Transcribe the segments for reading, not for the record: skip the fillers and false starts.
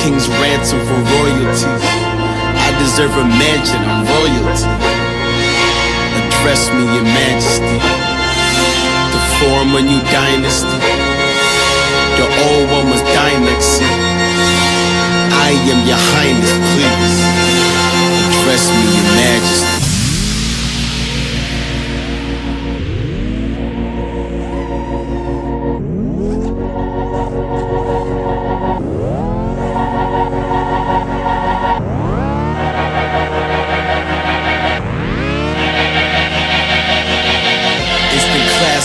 king's ransom for royalty. I deserve a mansion, I'm royalty. Address me, your majesty. To form a new dynasty. The old one was dynasty. I am your highness, please. Address me, your majesty.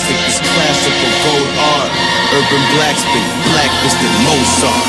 It's classical gold art. Urban blacksmith, black-fisted Mozart.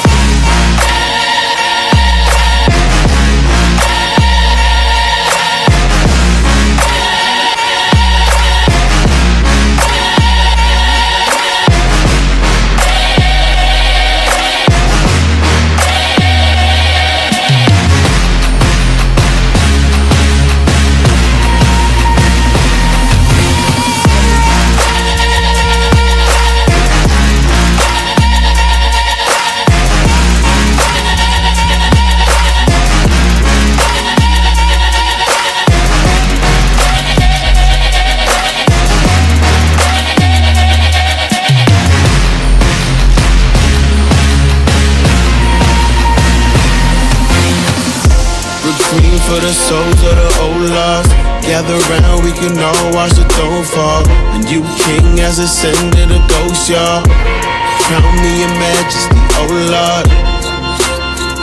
Green for the souls of the old lost. Gather round, we can all watch the throne fall. And you king has ascended a ghost, y'all. Crown me your majesty, oh Lord.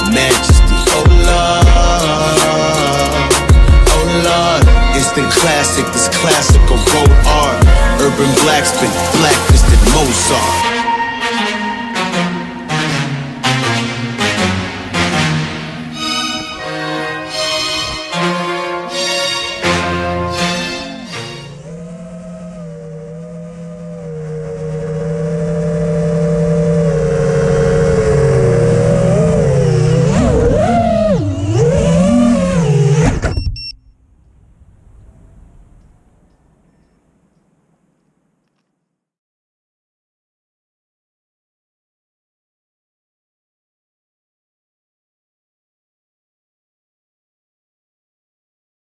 Majesty, oh Lord. Oh Lord. Instant classic, this classical gold art. Urban blacksmith, black-fisted Mozart.